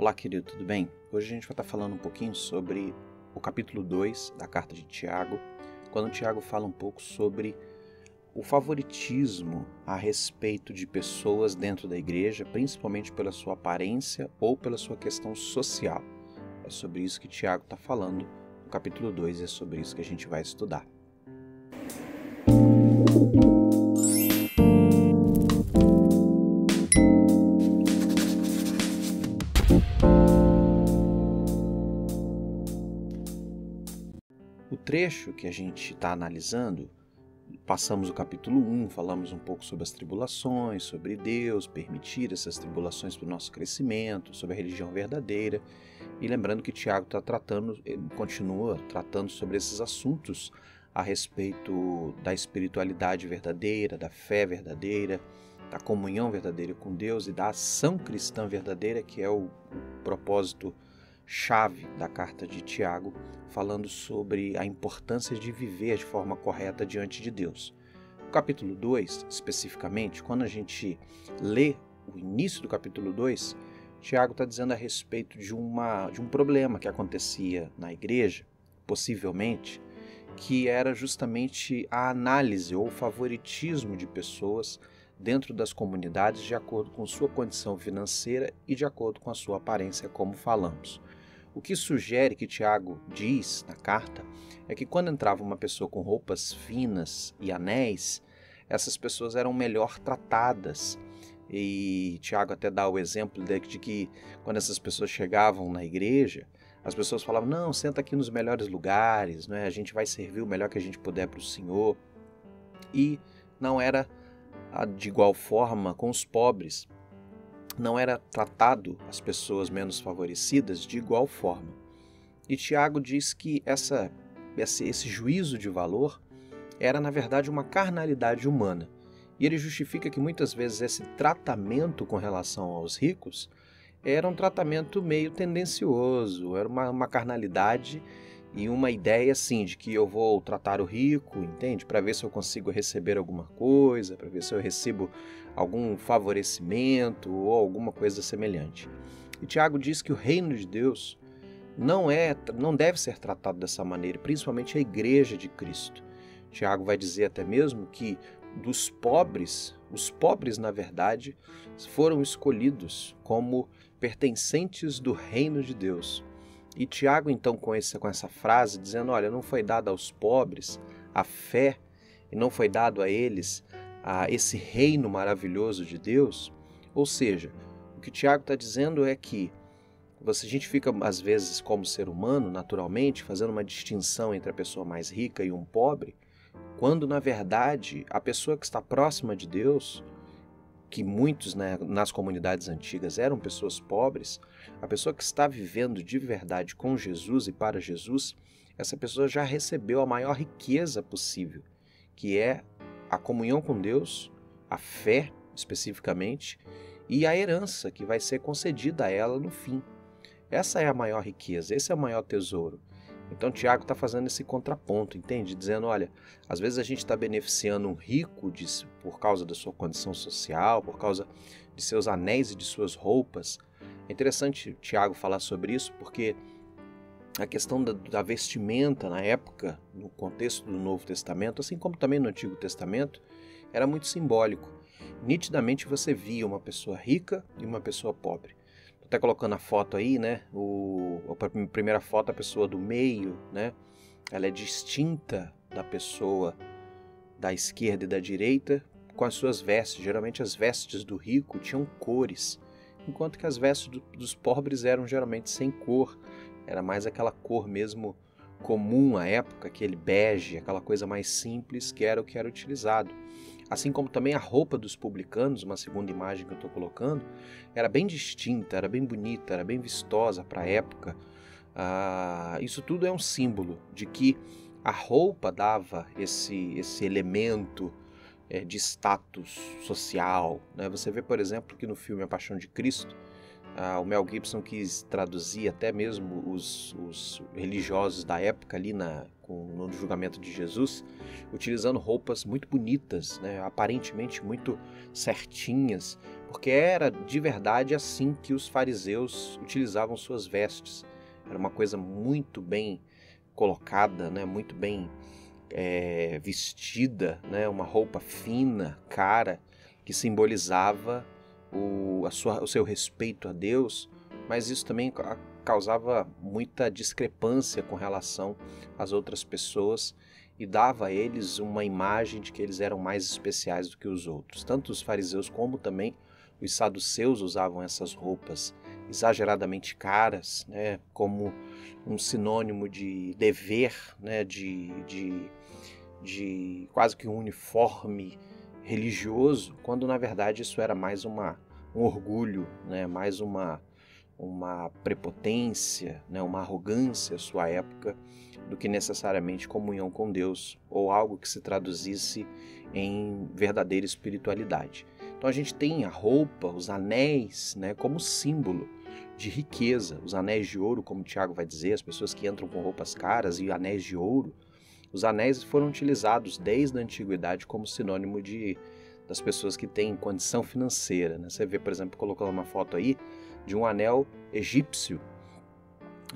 Olá, querido, tudo bem? Hoje a gente vai estar falando um pouquinho sobre o capítulo 2 da carta de Tiago, quando Tiago fala um pouco sobre o favoritismo a respeito de pessoas dentro da igreja, principalmente pela sua aparência ou pela sua questão social. É sobre isso que Tiago está falando no capítulo 2 e é sobre isso que a gente vai estudar. O trecho que a gente está analisando, passamos o capítulo 1, falamos um pouco sobre as tribulações, sobre Deus, permitir essas tribulações para o nosso crescimento, sobre a religião verdadeira. E lembrando que Tiago continua tratando sobre esses assuntos a respeito da espiritualidade verdadeira, da fé verdadeira, da comunhão verdadeira com Deus e da ação cristã verdadeira, que é o propósito chave da carta de Tiago, falando sobre a importância de viver de forma correta diante de Deus. O capítulo 2, especificamente, quando a gente lê o início do capítulo 2, Tiago está dizendo a respeito de um problema que acontecia na igreja, possivelmente, que era justamente a análise ou o favoritismo de pessoas dentro das comunidades de acordo com sua condição financeira e de acordo com a sua aparência, como falamos. O que sugere que Tiago diz na carta é que quando entrava uma pessoa com roupas finas e anéis, essas pessoas eram melhor tratadas. E Tiago até dá o exemplo de que quando essas pessoas chegavam na igreja, as pessoas falavam, não, senta aqui nos melhores lugares, né? A gente vai servir o melhor que a gente puder para o Senhor. E não era de igual forma com os pobres. Não era tratado as pessoas menos favorecidas de igual forma. E Tiago diz que esse juízo de valor era, na verdade, uma carnalidade humana. E ele justifica que muitas vezes esse tratamento com relação aos ricos era um tratamento meio tendencioso, era uma carnalidade e uma ideia assim de que eu vou tratar o rico, entende? Para ver se eu consigo receber alguma coisa, para ver se eu recebo algum favorecimento ou alguma coisa semelhante. E Tiago diz que o reino de Deus não deve ser tratado dessa maneira, principalmente a igreja de Cristo. Tiago vai dizer até mesmo que dos pobres, os pobres na verdade foram escolhidos como pertencentes do reino de Deus. E Tiago, então, com essa frase, dizendo, olha, não foi dado aos pobres a fé, e não foi dado a eles esse reino maravilhoso de Deus. Ou seja, o que Tiago está dizendo é que a gente fica, às vezes, como ser humano, naturalmente, fazendo uma distinção entre a pessoa mais rica e um pobre, quando, na verdade, a pessoa que está próxima de Deus, que muitos, né, nas comunidades antigas eram pessoas pobres, a pessoa que está vivendo de verdade com Jesus e para Jesus, essa pessoa já recebeu a maior riqueza possível, que é a comunhão com Deus, a fé especificamente, e a herança que vai ser concedida a ela no fim. Essa é a maior riqueza, esse é o maior tesouro. Então Tiago está fazendo esse contraponto, entende? Dizendo, olha, às vezes a gente está beneficiando um rico por causa da sua condição social, por causa de seus anéis e de suas roupas. É interessante Tiago falar sobre isso, porque a questão da vestimenta na época, no contexto do Novo Testamento, assim como também no Antigo Testamento, era muito simbólico. Nitidamente você via uma pessoa rica e uma pessoa pobre. Até colocando a foto aí, né? A primeira foto, a pessoa do meio, né? Ela é distinta da pessoa da esquerda e da direita com as suas vestes. Geralmente as vestes do rico tinham cores, enquanto que as vestes dos pobres eram geralmente sem cor. Era mais aquela cor mesmo comum à época, aquele bege, aquela coisa mais simples que era o que era utilizado. Assim como também a roupa dos publicanos, uma segunda imagem que eu estou colocando, era bem distinta, era bem bonita, era bem vistosa para a época. Isso tudo é um símbolo de que a roupa dava esse elemento de status social, né? Você vê, por exemplo, que no filme A Paixão de Cristo, O Mel Gibson quis traduzir até mesmo os religiosos da época ali no julgamento de Jesus, utilizando roupas muito bonitas, né, aparentemente muito certinhas, porque era de verdade assim que os fariseus utilizavam suas vestes. Era uma coisa muito bem colocada, né, muito bem vestida, né, uma roupa fina, cara, que simbolizava o seu respeito a Deus, mas isso também causava muita discrepância com relação às outras pessoas e dava a eles uma imagem de que eles eram mais especiais do que os outros. Tanto os fariseus como também os saduceus usavam essas roupas exageradamente caras, né, como um sinônimo de dever, né, de quase que um uniforme religioso, quando na verdade isso era mais um orgulho, né, mais uma prepotência, né, uma arrogância à sua época, do que necessariamente comunhão com Deus ou algo que se traduzisse em verdadeira espiritualidade. Então a gente tem a roupa, os anéis, né, como símbolo de riqueza. Os anéis de ouro, como o Tiago vai dizer, as pessoas que entram com roupas caras e anéis de ouro. Os anéis foram utilizados desde a antiguidade como sinônimo das pessoas que têm condição financeira, né? Você vê, por exemplo, colocando uma foto aí de um anel egípcio,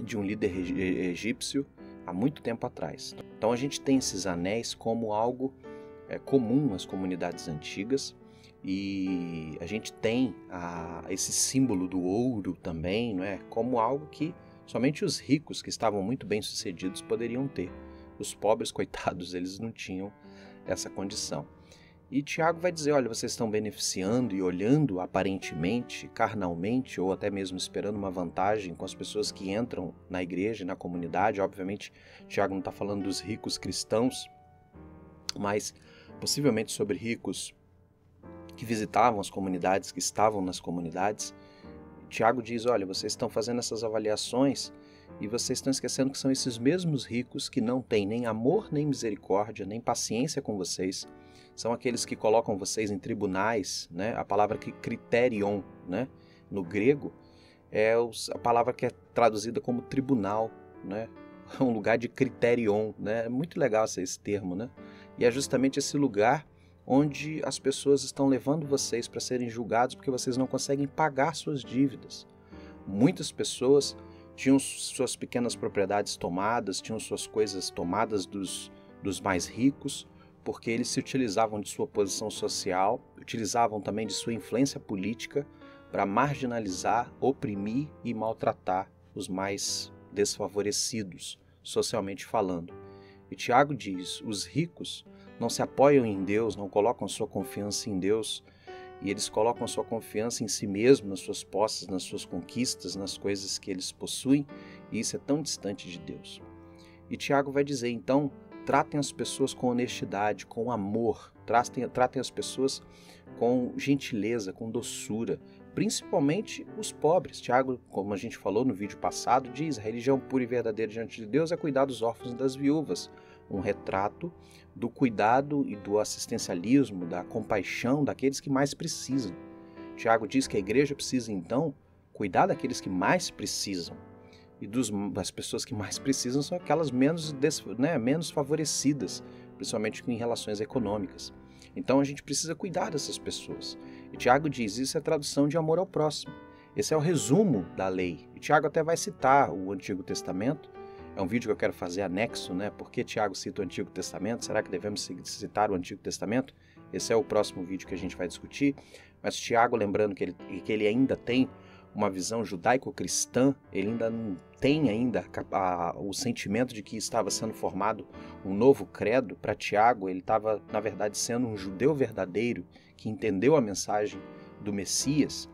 de um líder egípcio há muito tempo atrás. Então a gente tem esses anéis como algo comum às comunidades antigas, e a gente tem esse símbolo do ouro também, não é? Como algo que somente os ricos, que estavam muito bem sucedidos, poderiam ter. Os pobres, coitados, eles não tinham essa condição. E Tiago vai dizer, olha, vocês estão beneficiando e olhando aparentemente, carnalmente, ou até mesmo esperando uma vantagem com as pessoas que entram na igreja, na comunidade. Obviamente, Tiago não está falando dos ricos cristãos, mas possivelmente sobre ricos que visitavam as comunidades, que estavam nas comunidades. Tiago diz, olha, vocês estão fazendo essas avaliações e vocês estão esquecendo que são esses mesmos ricos que não têm nem amor, nem misericórdia, nem paciência com vocês. São aqueles que colocam vocês em tribunais, né? A palavra criterion, né? No grego, é a palavra que é traduzida como tribunal, né? Um lugar de criterion, né? É muito legal esse termo, né? E é justamente esse lugar onde as pessoas estão levando vocês para serem julgados porque vocês não conseguem pagar suas dívidas. Muitas pessoas tinham suas pequenas propriedades tomadas, tinham suas coisas tomadas dos mais ricos, porque eles se utilizavam de sua posição social, utilizavam também de sua influência política para marginalizar, oprimir e maltratar os mais desfavorecidos, socialmente falando. E Tiago diz, os ricos não se apoiam em Deus, não colocam sua confiança em Deus, e eles colocam sua confiança em si mesmos, nas suas posses, nas suas conquistas, nas coisas que eles possuem, e isso é tão distante de Deus. E Tiago vai dizer, então, tratem as pessoas com honestidade, com amor, tratem as pessoas com gentileza, com doçura, principalmente os pobres. Tiago, como a gente falou no vídeo passado, diz, a religião pura e verdadeira diante de Deus é cuidar dos órfãos e das viúvas, um retrato do cuidado e do assistencialismo, da compaixão daqueles que mais precisam. Tiago diz que a igreja precisa, então, cuidar daqueles que mais precisam. E das pessoas que mais precisam são aquelas menos favorecidas, principalmente em relações econômicas. Então a gente precisa cuidar dessas pessoas. E Tiago diz, isso é tradução de amor ao próximo. Esse é o resumo da lei. E Tiago até vai citar o Antigo Testamento. É um vídeo que eu quero fazer anexo, né? Por que Tiago cita o Antigo Testamento? Será que devemos citar o Antigo Testamento? Esse é o próximo vídeo que a gente vai discutir. Mas Tiago, lembrando que ele ainda tem uma visão judaico-cristã, ele ainda não tem o sentimento de que estava sendo formado um novo credo. Para Tiago, ele estava, na verdade, sendo um judeu verdadeiro, que entendeu a mensagem do Messias.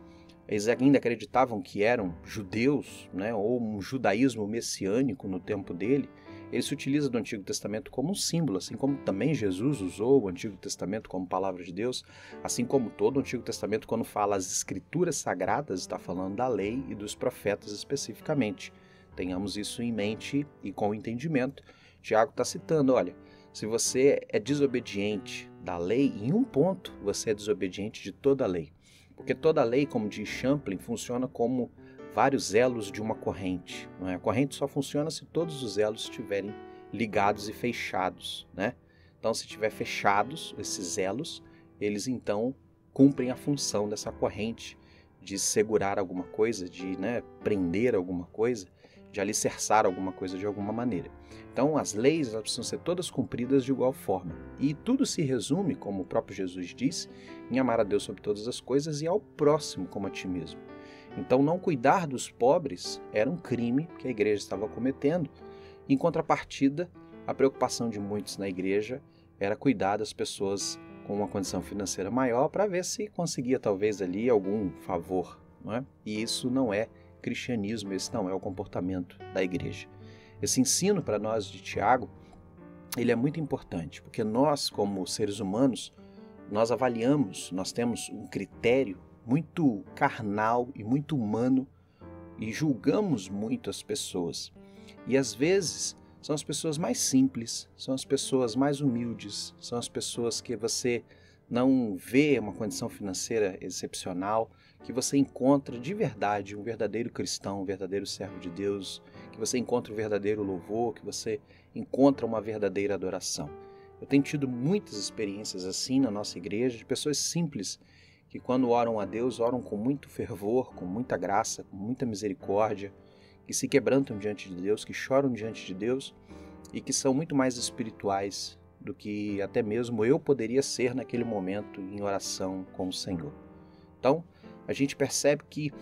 Eles ainda acreditavam que eram judeus, né, ou um judaísmo messiânico no tempo dele. Ele se utiliza do Antigo Testamento como um símbolo, assim como também Jesus usou o Antigo Testamento como palavra de Deus, assim como todo o Antigo Testamento, quando fala as escrituras sagradas, está falando da lei e dos profetas especificamente. Tenhamos isso em mente e com entendimento. Tiago está citando, olha, se você é desobediente da lei, em um ponto você é desobediente de toda a lei. Porque toda lei, como diz Champlin, funciona como vários elos de uma corrente. Não é? A corrente só funciona se todos os elos estiverem ligados e fechados, né? Então, se estiver fechados esses elos, eles então cumprem a função dessa corrente de segurar alguma coisa, de prender alguma coisa, de alicerçar alguma coisa de alguma maneira. Então, as leis elas precisam ser todas cumpridas de igual forma. E tudo se resume, como o próprio Jesus disse, em amar a Deus sobre todas as coisas e ao próximo como a ti mesmo. Então, não cuidar dos pobres era um crime que a igreja estava cometendo. Em contrapartida, a preocupação de muitos na igreja era cuidar das pessoas com uma condição financeira maior para ver se conseguia talvez ali algum favor, não é? E isso não é cristianismo, esse não é o comportamento da igreja. Esse ensino para nós de Tiago, ele é muito importante, porque nós, como seres humanos, nós avaliamos, nós temos um critério muito carnal e muito humano e julgamos muito as pessoas. E às vezes são as pessoas mais simples, são as pessoas mais humildes, são as pessoas que você não vê uma condição financeira excepcional, que você encontra de verdade um verdadeiro cristão, um verdadeiro servo de Deus, que você encontra um verdadeiro louvor, que você encontra uma verdadeira adoração. Eu tenho tido muitas experiências assim na nossa igreja, de pessoas simples, que quando oram a Deus, oram com muito fervor, com muita graça, com muita misericórdia, que se quebrantam diante de Deus, que choram diante de Deus e que são muito mais espirituais do que até mesmo eu poderia ser naquele momento em oração com o Senhor. Então, a gente percebe que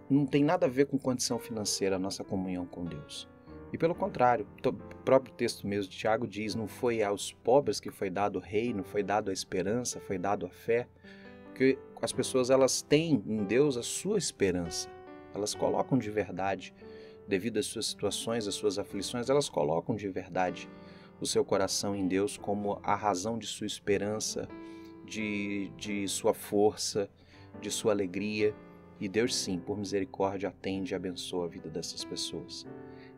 não tem nada a ver com condição financeira a nossa comunhão com Deus. E pelo contrário, o próprio texto mesmo de Tiago diz, não foi aos pobres que foi dado o reino, foi dado a esperança, foi dado a fé, porque as pessoas elas têm em Deus a sua esperança, elas colocam de verdade, devido às suas situações, às suas aflições, elas colocam de verdade o seu coração em Deus como a razão de sua esperança, de sua força, de sua alegria. E Deus sim, por misericórdia, atende e abençoa a vida dessas pessoas.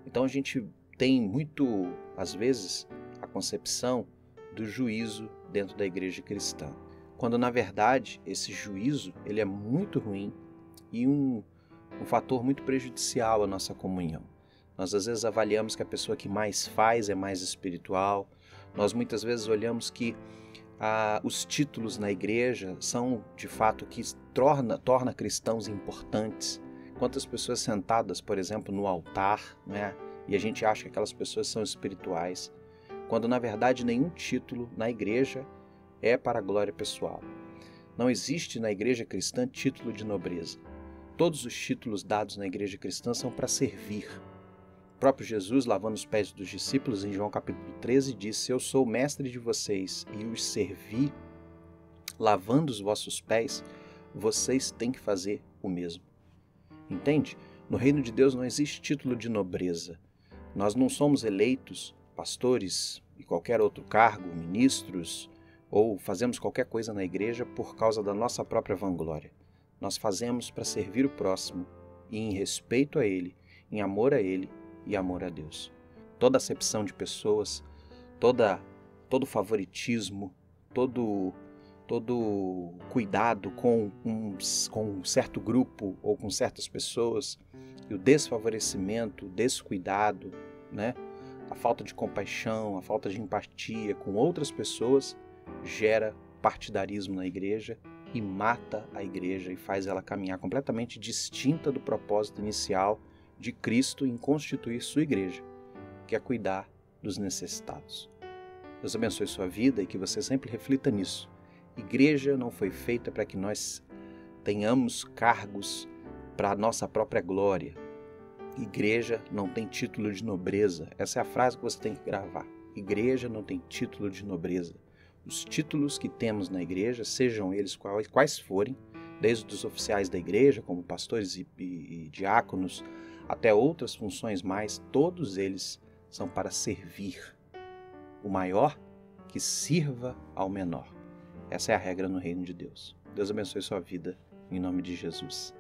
Então a gente tem muito, às vezes, a concepção do juízo dentro da igreja cristã. Quando na verdade esse juízo ele é muito ruim e um fator muito prejudicial à nossa comunhão. Nós às vezes avaliamos que a pessoa que mais faz é mais espiritual. Nós muitas vezes olhamos que os títulos na igreja são de fato que torna cristãos importantes. Quantas pessoas sentadas, por exemplo, no altar, né? E a gente acha que aquelas pessoas são espirituais, quando na verdade nenhum título na igreja é para a glória pessoal. Não existe na igreja cristã título de nobreza. Todos os títulos dados na igreja cristã são para servir. O próprio Jesus, lavando os pés dos discípulos, em João capítulo 13, disse, eu sou o mestre de vocês e os servi, lavando os vossos pés, vocês têm que fazer o mesmo. Entende? No reino de Deus não existe título de nobreza. Nós não somos eleitos, pastores e qualquer outro cargo, ministros, ou fazemos qualquer coisa na igreja por causa da nossa própria vanglória. Nós fazemos para servir o próximo e em respeito a ele, em amor a ele e amor a Deus. Toda acepção de pessoas, todo favoritismo, todo cuidado com um certo grupo ou com certas pessoas, e o desfavorecimento, o descuidado, né? A falta de compaixão, a falta de empatia com outras pessoas gera partidarismo na igreja e mata a igreja e faz ela caminhar completamente distinta do propósito inicial de Cristo em constituir sua igreja, que é cuidar dos necessitados. Deus abençoe sua vida e que você sempre reflita nisso. Igreja não foi feita para que nós tenhamos cargos para a nossa própria glória. Igreja não tem título de nobreza. Essa é a frase que você tem que gravar. Igreja não tem título de nobreza. Os títulos que temos na igreja, sejam eles quais forem, desde os oficiais da igreja, como pastores e diáconos, até outras funções mais, todos eles são para servir. O maior que sirva ao menor. Essa é a regra no reino de Deus. Deus abençoe sua vida, em nome de Jesus.